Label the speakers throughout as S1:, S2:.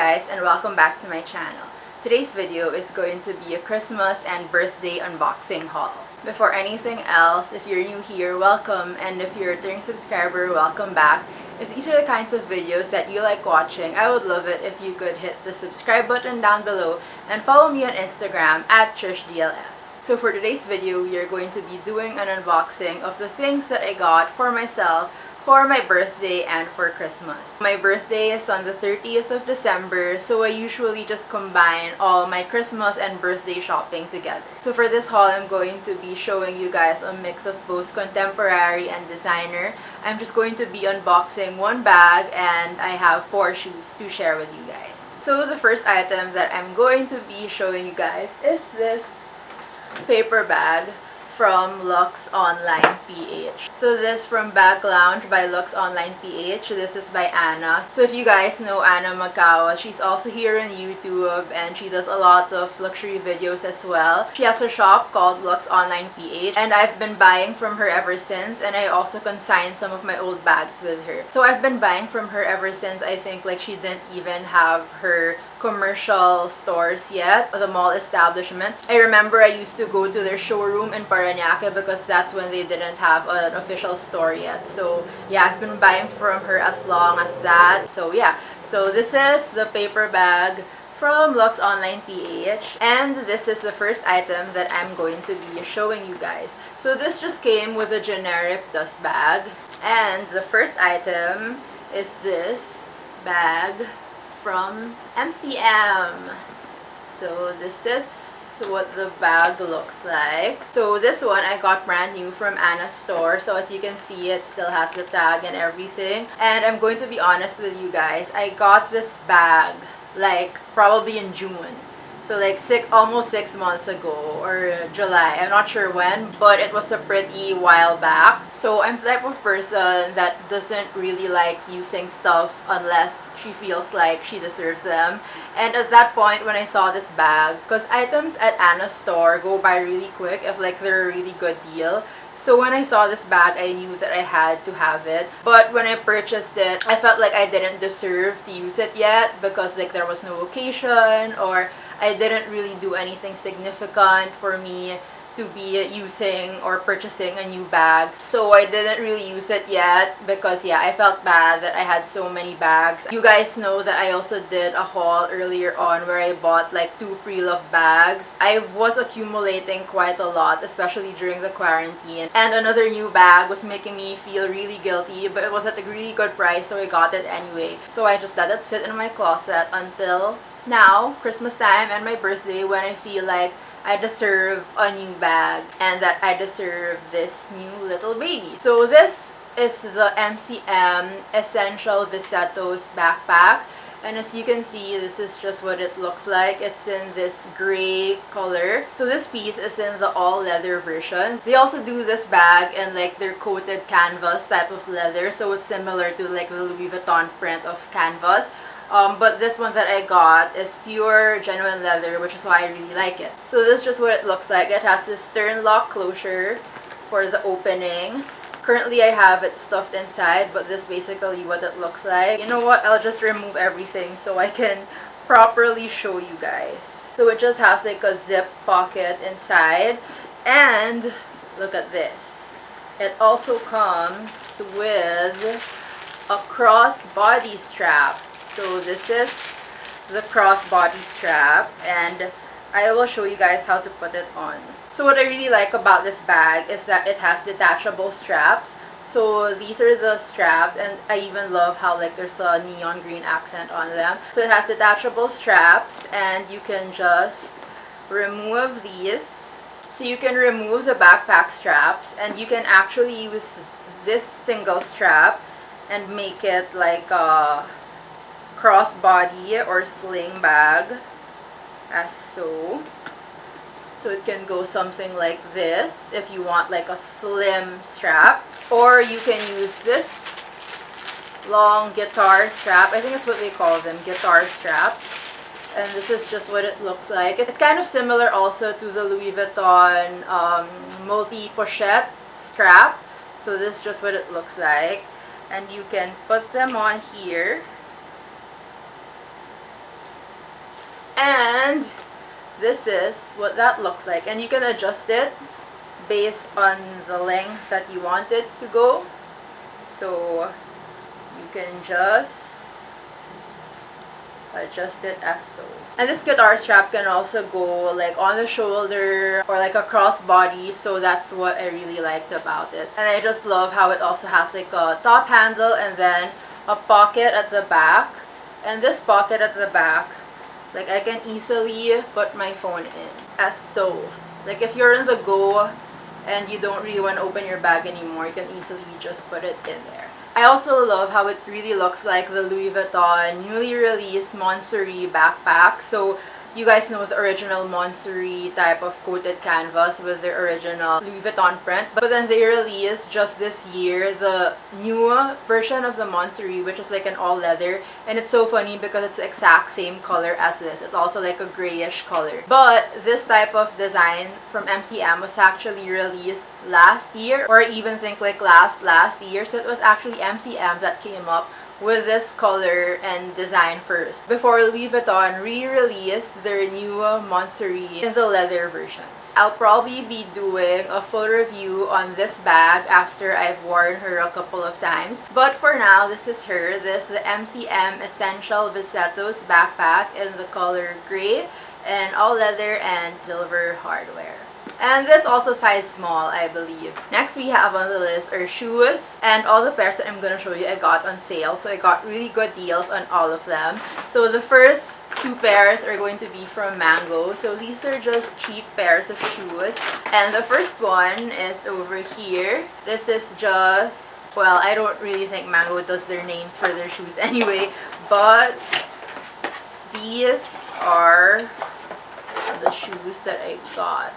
S1: guys, and welcome back to my channel. Today's video is going to be a Christmas and birthday unboxing haul. Before anything else, if you're new here, welcome, and if you're a returning subscriber, welcome back. If these are the kinds of videos that you like watching, I would love it if you could hit the subscribe button down below and follow me on Instagram at TrishDLF. So for today's video, we are going to be doing an unboxing of the things that I got for myself for my birthday and for Christmas. My birthday is on the 30th of December, so I usually just combine all my Christmas and birthday shopping together. So for this haul, I'm going to be showing you guys a mix of both contemporary and designer. I'm just going to be unboxing one bag, and I have 4 shoes to share with you guys. So the first item that I'm going to be showing you guys is this paper bag from Lux Online PH. So this from Bag Lounge by Lux Online PH. This is by Anna. So if you guys know Anna Macau, she's also here on YouTube and she does a lot of luxury videos as well. She has a shop called Lux Online PH and I've been buying from her ever since, and I also consigned some of my old bags with her. So I've been buying from her ever since I think like she didn't even have her commercial stores yet, the mall establishments. I remember I used to go to their showroom in Paranaque because that's when they didn't have an official store yet. So yeah, I've been buying from her as long as that. So yeah, so this is the paper bag from Lux Online PH, and this is the first item that I'm going to be showing you guys. So this just came with a generic dust bag, and the first item is this bag from MCM. So this is what the bag looks like. So this one I got brand new from Anna's store. So as you can see, it still has the tag and everything. And I'm going to be honest with you guys, I got this bag like probably in June. So like almost 6 months ago, or July, I'm not sure when, but it was a pretty while back. So I'm the type of person that doesn't really like using stuff unless she feels like she deserves them. And at that point when I saw this bag, because items at Anna's store go by really quick if like they're a really good deal. So when I saw this bag, I knew that I had to have it. But when I purchased it, I felt like I didn't deserve to use it yet because like there was no occasion, or I didn't really do anything significant for me to be using or purchasing a new bag. So I didn't really use it yet because yeah, I felt bad that I had so many bags. You guys know that I also did a haul earlier on where I bought like 2 pre-loved bags. I was accumulating quite a lot, especially during the quarantine. And another new bag was making me feel really guilty, but it was at a really good price, so I got it anyway. So I just let it sit in my closet until now, Christmas time and my birthday, when I feel like I deserve a new bag and that I deserve this new little baby. So this is the MCM Essential Visetos backpack, and as you can see, this is just what it looks like. It's in this gray color. So this piece is in the all leather version. They also do this bag in like their coated canvas type of leather, so it's similar to like the Louis Vuitton print of canvas. But this one that I got is pure genuine leather, which is why I really like it. So this is just what it looks like. It has this stern lock closure for the opening. Currently I have it stuffed inside, but this is basically what it looks like. You know what, I'll just remove everything so I can properly show you guys. So it just has like a zip pocket inside, and look at this. It also comes with a crossbody strap. So this is the crossbody strap, and I will show you guys how to put it on. So what I really like about this bag is that it has detachable straps. So these are the straps, and I even love how like there's a neon green accent on them. So it has detachable straps, and you can just remove these. So you can remove the backpack straps, and you can actually use this single strap and make it like a crossbody or sling bag, as so. So it can go something like this if you want like a slim strap, or you can use this long guitar strap. I think that's what they call them, guitar straps. And this is just what it looks like. It's kind of similar also to the Louis Vuitton multi-pochette strap. So this is just what it looks like. And you can put them on here. And this is what that looks like, and you can adjust it based on the length that you want it to go. So you can just adjust it as so. And this guitar strap can also go like on the shoulder or like a crossbody, so that's what I really liked about it. And I just love how it also has like a top handle and then a pocket at the back. And this pocket at the back, like I can easily put my phone in as so. Like if you're in the go and you don't really want to open your bag anymore, you can easily just put it in there. I also love how it really looks like the Louis Vuitton newly released Montsouris backpack. So you guys know the original Montsouris type of coated canvas with the original Louis Vuitton print. But then they released just this year the new version of the Montsouris, which is like an all leather. And it's so funny because it's the exact same color as this. It's also like a grayish color. But this type of design from MCM was actually released last year, or I even think like last year. So it was actually MCM that came up with this color and design first before Louis Vuitton re-released their new Montsouris in the leather versions. I'll probably be doing a full review on this bag after I've worn her a couple of times. But for now, this is her. This is the MCM Essential Visettos backpack in the color gray and all leather and silver hardware. And this also size small, I believe. Next we have on the list are shoes, and all the pairs that I'm gonna show you I got on sale, so I got really good deals on all of them. So the first two pairs are going to be from Mango. So these are just cheap pairs of shoes, and the first one is over here. This is just, well, I don't really think Mango does their names for their shoes anyway, but these are the shoes that I got.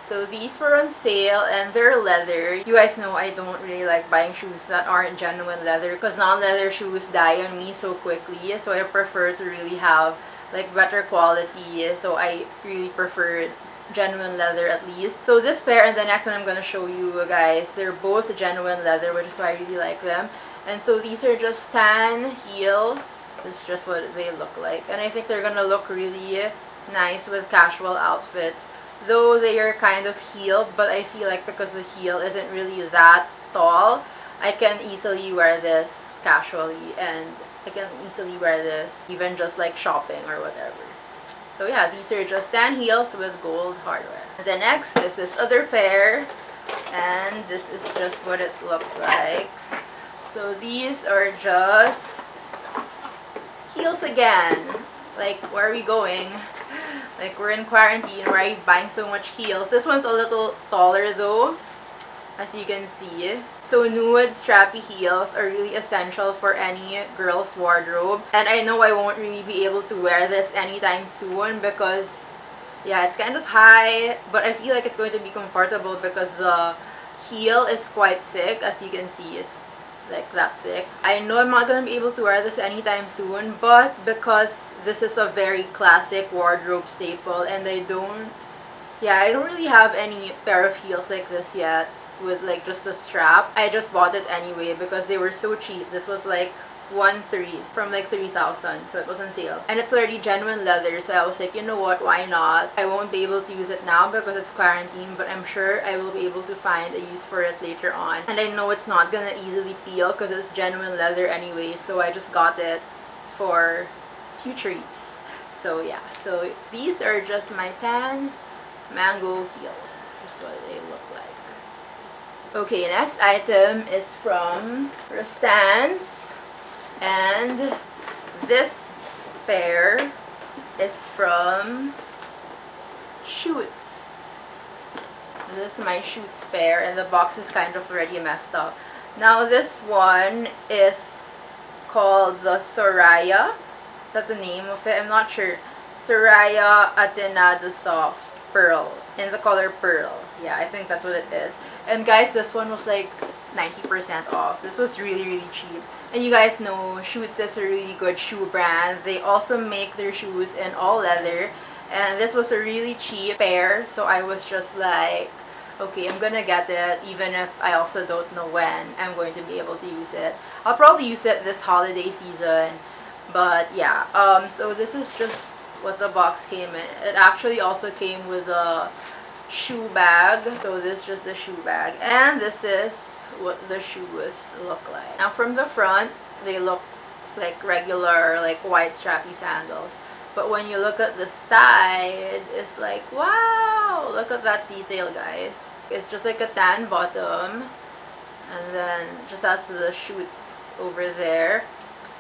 S1: So these were on sale and they're leather. You guys know I don't really like buying shoes that aren't genuine leather because non-leather shoes die on me so quickly. So I prefer to really have like better quality. So I really prefer genuine leather at least. So this pair and the next one I'm going to show you guys, they're both genuine leather, which is why I really like them. And so these are just tan heels. This is just what they look like. And I think they're going to look really nice with casual outfits. Though they are kind of heeled, but I feel like because the heel isn't really that tall, I can easily wear this casually, and I can easily wear this even just like shopping or whatever. So yeah, these are just tan heels with gold hardware. The next is this other pair, and this is just what it looks like. So these are just heels again. Like, where are we going? Like, we're in quarantine, why are you buying so much heels? This one's a little taller though, as you can see. So nude strappy heels are really essential for any girl's wardrobe. And I know I won't really be able to wear this anytime soon because, yeah, it's kind of high. But I feel like it's going to be comfortable because the heel is quite thick. As you can see, it's like that thick. I know I'm not going to be able to wear this anytime soon, but because this is a very classic wardrobe staple and I don't really have any pair of heels like this yet with like just the strap. I just bought it anyway because they were so cheap. This was like 1.3 from like 3,000, so it was on sale. And it's already genuine leather, so I was like, you know what, why not? I won't be able to use it now because it's quarantine, but I'm sure I will be able to find a use for it later on. And I know it's not gonna easily peel because it's genuine leather anyway, so I just got it for future use. So yeah, so these are just my tan Mango heels. That's what they look like. Okay, next item is from Rastans, and this pair is from Schutz. This is my Schutz pair, and the box is kind of already messed up. Now this one is called the Soraya. Is that the name of it? I'm not sure. Soraya Atenado Soft Pearl in the color pearl. Yeah, I think that's what it is. And guys, this one was like 90% off. This was really, really cheap. And you guys know Schutz is a really good shoe brand. They also make their shoes in all leather. And this was a really cheap pair. So I was just like, okay, I'm gonna get it even if I also don't know when I'm going to be able to use it. I'll probably use it this holiday season. But yeah, so this is just what the box came in. It actually also came with a shoe bag. So this is just the shoe bag, and this is what the shoes look like. Now from the front, they look like regular, like white strappy sandals. But when you look at the side, it's like, wow, look at that detail, guys. It's just like a tan bottom, and then just has the Schutz over there.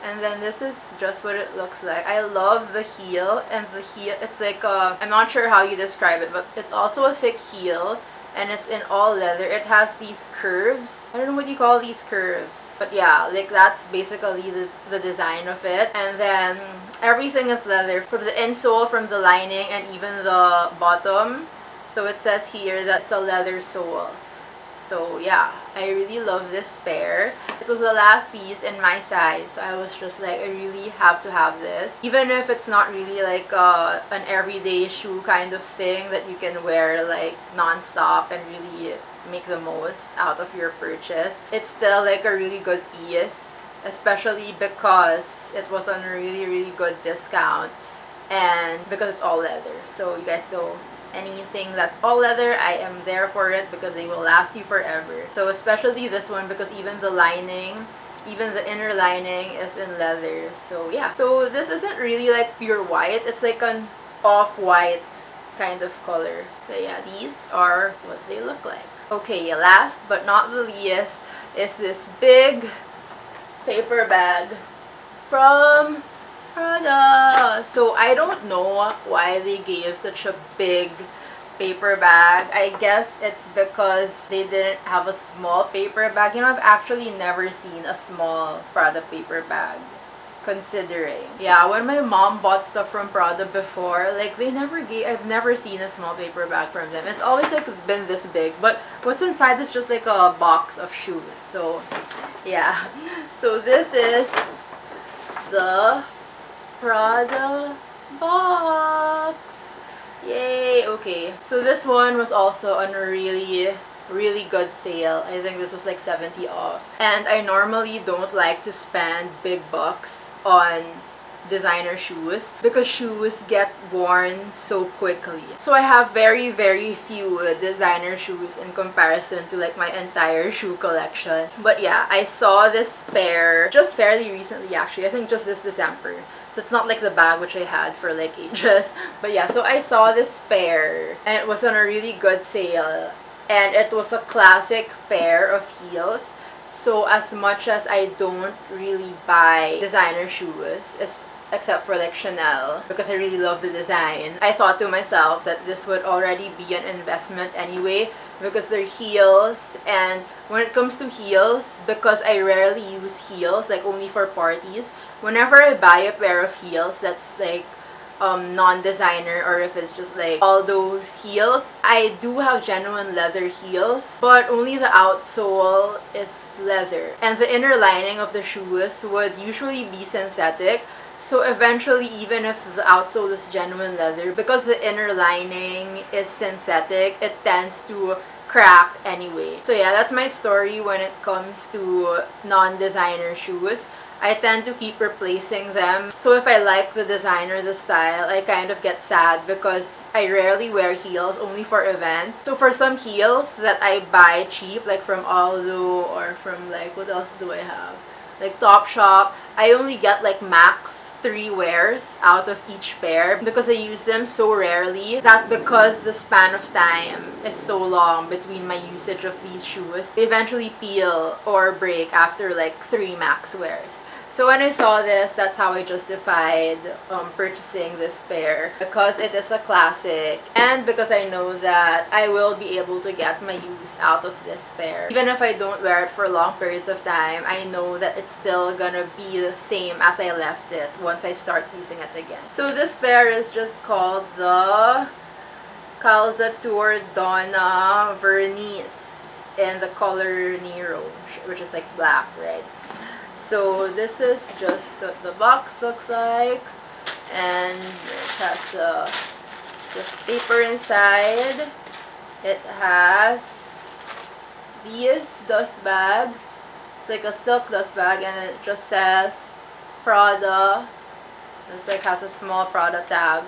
S1: And then this is just what it looks like. I love the heel, and the heel, it's like a, I'm not sure how you describe it, but it's also a thick heel, and it's in all leather. It has these curves. I don't know what you call these curves, but yeah, like that's basically the design of it. And then everything is leather, from the insole, from the lining, and even the bottom. So it says here that it's a leather sole. So yeah, I really love this pair. It was the last piece in my size, so I was just like, I really have to have this. Even if it's not really like an everyday shoe kind of thing that you can wear like non-stop and really make the most out of your purchase, it's still like a really good piece, especially because it was on a really good discount and because it's all leather. So you guys know, anything that's all leather, I am there for it because they will last you forever. So especially this one, because even the lining, even the inner lining is in leather. So yeah, so this isn't really like pure white, it's like an off-white kind of color. So yeah, these are what they look like. Okay, last but not the least is this big paper bag from Prada. So I don't know why they gave such a big paper bag. I guess it's because they didn't have a small paper bag. You know, I've actually never seen a small Prada paper bag, considering. Yeah, when my mom bought stuff from Prada before, like I've never seen a small paper bag from them. It's always like been this big, but what's inside is just like a box of shoes. So yeah, so this is the Prada box. Yay. Okay, so this one was also on a really good sale. I think this was like 70 off, and I normally don't like to spend big bucks on designer shoes because shoes get worn so quickly. So I have very few designer shoes in comparison to like my entire shoe collection. But yeah, I saw this pair just fairly recently, actually. I think just this December. So it's not like the bag which I had for like ages. But yeah, so I saw this pair and it was on a really good sale, and it was a classic pair of heels. So as much as I don't really buy designer shoes, except for like Chanel, because I really love the design, I thought to myself that this would already be an investment anyway, because they're heels. And when it comes to heels, because I rarely use heels, like only for parties, whenever I buy a pair of heels that's like non-designer, or if it's just like Aldo heels, I do have genuine leather heels, but only the outsole is leather, and the inner lining of the shoes would usually be synthetic. So eventually, even if the outsole is genuine leather, because the inner lining is synthetic, it tends to crack anyway. So yeah, that's my story when it comes to non-designer shoes. I tend to keep replacing them. So if I like the design or the style, I kind of get sad because I rarely wear heels, only for events. So for some heels that I buy cheap, like from Aldo or from like, what else do I have? Like Topshop, I only get like max 3 wears out of each pair because I use them so rarely that because the span of time is so long between my usage of these shoes, they eventually peel or break after like 3 max wears. So when I saw this, that's how I justified purchasing this pair, because it is a classic and because I know that I will be able to get my use out of this pair. Even if I don't wear it for long periods of time, I know that it's still gonna be the same as I left it once I start using it again. So this pair is just called the Calzature Donna Vernice in the color Nero, which is like black, right? So this is just what the box looks like, and it has this paper inside. It has these dust bags. It's like a silk dust bag, and it just says Prada This like has a small Prada tag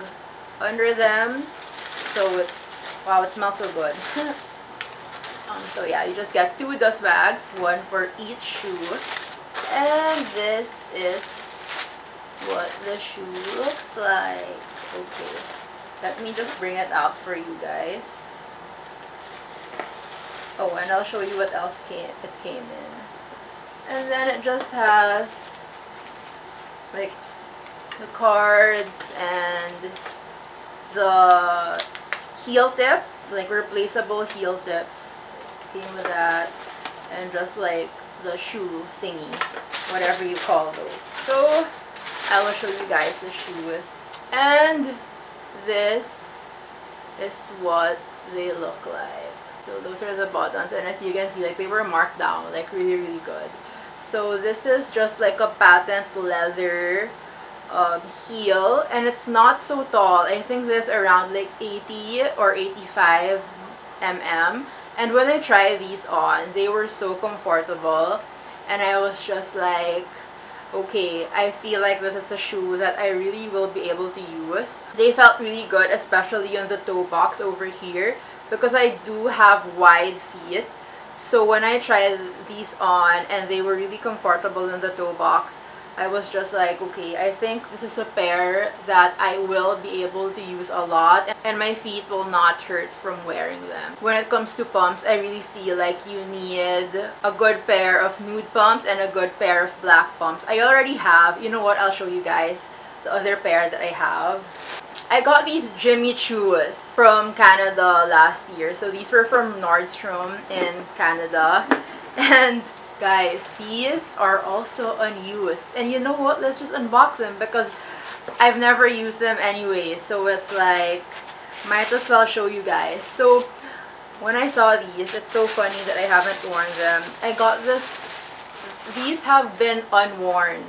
S1: under them. So it's, wow, it smells so good. So yeah, you just get 2 dust bags, 1 for each shoe. And this is what the shoe looks like. Okay, let me just bring it out for you guys. Oh, and I'll show you what else it came in. And then it just has like the cards and the heel tip, like replaceable heel tips. Came with that, and just like the shoe thingy, whatever you call those. So I will show you guys the shoes, and this is what they look like. So those are the bottoms, and as you can see, like they were marked down like really good. So this is just like a patent leather heel, and it's not so tall. I think this around like 80 or 85 mm. And when I tried these on, they were so comfortable, and I was just like, okay, I feel like this is a shoe that I really will be able to use. They felt really good, especially on the toe box over here, because I do have wide feet. So when I tried these on and they were really comfortable in the toe box, I was just like, okay, I think this is a pair that I will be able to use a lot, and my feet will not hurt from wearing them. When it comes to pumps, I really feel like you need a good pair of nude pumps and a good pair of black pumps. I already have, you know what, I'll show you guys the other pair that I have. I got these Jimmy Choos from Canada last year. So these were from Nordstrom in Canada. And guys, these are also unused. And you know what? Let's just unbox them because I've never used them anyway. So it's like, might as well show you guys. So when I saw these, it's so funny that I haven't worn them. I got this. These have been unworn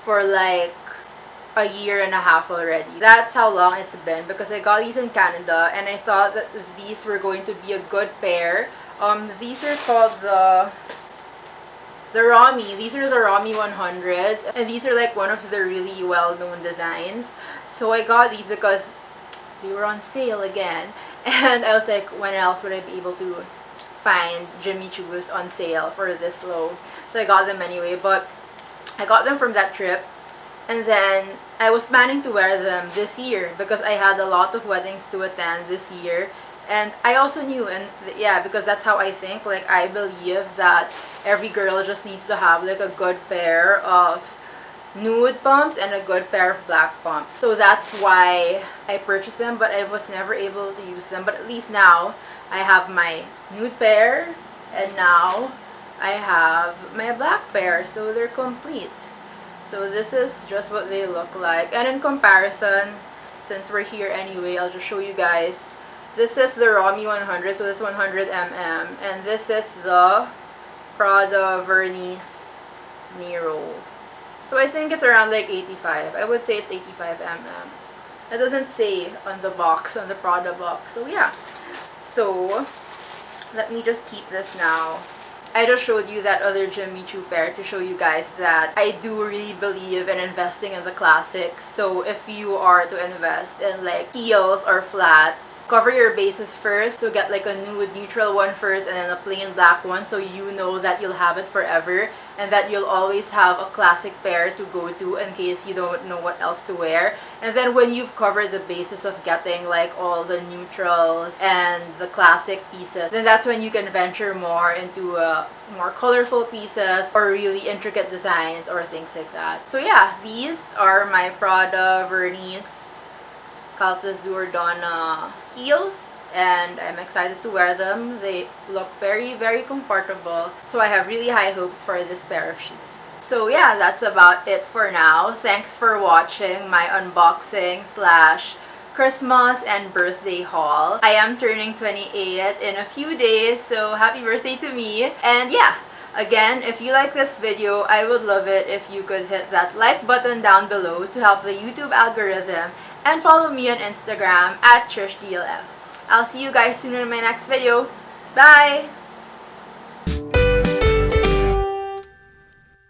S1: for like a year and a half already. That's how long it's been, because I got these in Canada and I thought that these were going to be a good pair. These are called the Rami. These are the Rami 100s, and these are like one of the really well-known designs. So I got these because they were on sale again, and I was like, when else would I be able to find Jimmy Choo's on sale for this low? So I got them anyway. But I got them from that trip, and then I was planning to wear them this year because I had a lot of weddings to attend this year. And I also knew, and yeah, because that's how I think, like I believe that every girl just needs to have like a good pair of nude pumps and a good pair of black pumps. So that's why I purchased them, but I was never able to use them. But at least now I have my nude pair, and now I have my black pair, so they're complete. So this is just what they look like. And in comparison, since we're here anyway, I'll just show you guys. This is the Rami 100, so this is 100 mm, and this is the Prada Vernice Nero. So I think it's around like 85. I would say it's 85 mm. It doesn't say on the box, on the Prada box. So yeah. So let me just keep this now. I just showed you that other Jimmy Choo pair to show you guys that I do really believe in investing in the classics. So if you are to invest in like heels or flats, cover your bases first. So get like a nude neutral one first and then a plain black one, so you know that you'll have it forever and that you'll always have a classic pair to go to in case you don't know what else to wear. And then when you've covered the basis of getting like all the neutrals and the classic pieces, then that's when you can venture more into more colorful pieces or really intricate designs or things like that. So yeah, these are my Prada Vernice Caltazur Donna heels, and I'm excited to wear them. They look very, very comfortable. So I have really high hopes for this pair of shoes. So yeah, that's about it for now. Thanks for watching my unboxing slash Christmas and birthday haul. I am turning 28 in a few days, so happy birthday to me. And yeah, again, if you like this video, I would love it if you could hit that like button down below to help the YouTube algorithm, and follow me on Instagram at TrishDLF. I'll see you guys soon in my next video. Bye!